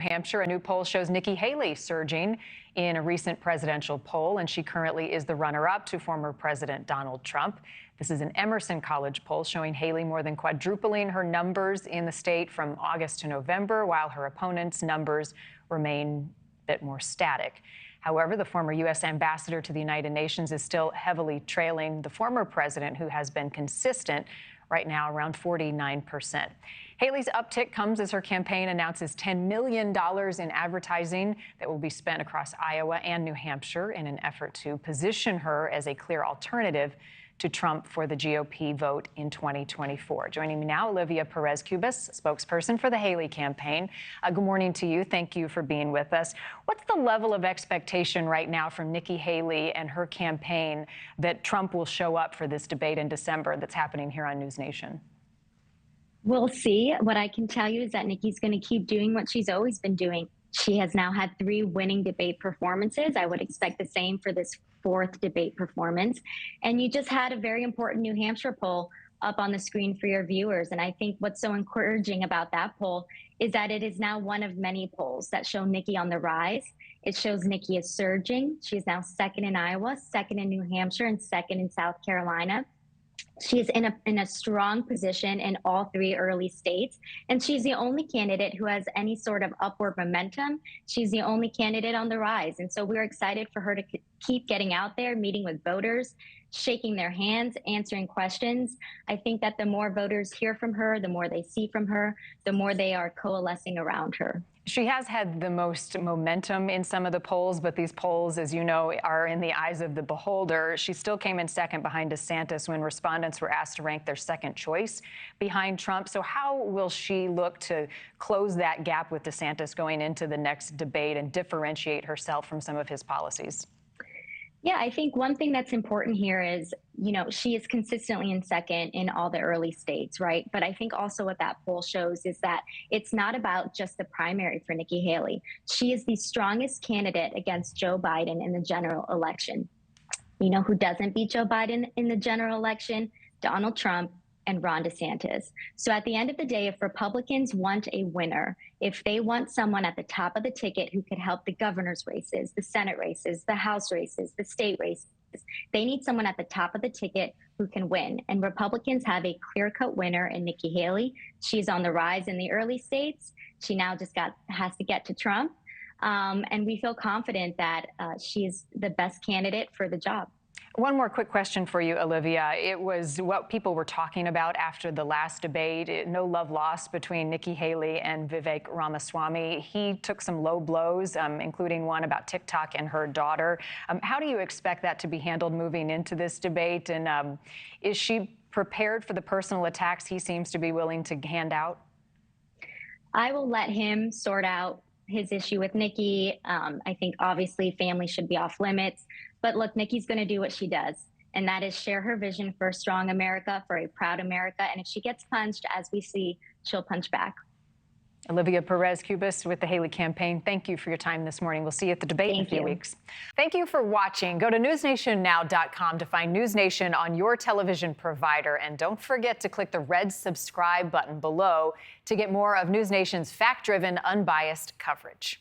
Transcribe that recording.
Hampshire, a new poll shows Nikki Haley surging in a recent presidential poll, and she currently is the runner-up to former President Donald Trump. This is an Emerson College poll showing Haley more than quadrupling her numbers in the state from August to November, while her opponent's numbers remain a bit more static. However, the former U.S. ambassador to the United Nations is still heavily trailing the former president, who has been consistent, right now around 49%. Haley's uptick comes as her campaign announces $10 million in advertising that will be spent across Iowa and New Hampshire in an effort to position her as a clear alternative to Trump for the GOP vote in 2024. Joining me now, Olivia Perez-Cubas, spokesperson for the Haley campaign. Good morning to you. Thank you for being with us. What's the level of expectation right now from Nikki Haley and her campaign that Trump will show up for this debate in December that's happening here on NewsNation? We'll see. What I can tell you is that Nikki's going to keep doing what she's always been doing. She has now had 3 winning debate performances. I would expect the same for this 4th debate performance. And you just had a very important New Hampshire poll up on the screen for your viewers. And I think what's so encouraging about that poll is that it is now one of many polls that show Nikki on the rise. It shows Nikki is surging. She is now 2nd in Iowa, 2nd in New Hampshire, and 2nd in South Carolina. She's in a strong position in all 3 early states, and she's the only candidate who has any sort of upward momentum. She's the only candidate on the rise, and so we're excited for her to keep getting out there, meeting with voters, shaking their hands, answering questions. I think that the more voters hear from her, the more they see from her, the more they are coalescing around her. She has had the most momentum in some of the polls, but these polls, as you know, are in the eyes of the beholder. She still came in 2nd behind DeSantis when respondents were asked to rank their 2nd choice behind Trump. So how will she look to close that gap with DeSantis going into the next debate and differentiate herself from some of his policies? Yeah, I think one thing that's important here is, she is consistently in 2nd in all the early states, right? But I think also what that poll shows is that it's not about just the primary for Nikki Haley. She is the strongest candidate against Joe Biden in the general election. You know who doesn't beat Joe Biden in the general election? Donald Trump and Ron DeSantis. So at the end of the day, if Republicans want a winner, if they want someone at the top of the ticket who could help the governor's races, the Senate races, the House races, the state races, they need someone at the top of the ticket who can win. And Republicans have a clear-cut winner in Nikki Haley. She's on the rise in the early states. She now just has to get to Trump. And we feel confident that she's the best candidate for the job. One more quick question for you, Olivia. It was what people were talking about after the last debate. No love lost between Nikki Haley and Vivek Ramaswamy. He took some low blows, including one about TikTok and her daughter. How do you expect that to be handled moving into this debate? And is she prepared for the personal attacks he seems to be willing to hand out? I will let him sort out his issue with Nikki. I think obviously family should be off limits. But look, Nikki's going to do what she does, and that is share her vision for a strong America, for a proud America. And if she gets punched, as we see, she'll punch back. Olivia Perez-Cubas with the Haley campaign. Thank you for your time this morning. We'll see you at the debate in a few weeks. Thank you for watching. Go to newsnationnow.com to find NewsNation on your television provider. And don't forget to click the red subscribe button below to get more of NewsNation's fact-driven, unbiased coverage.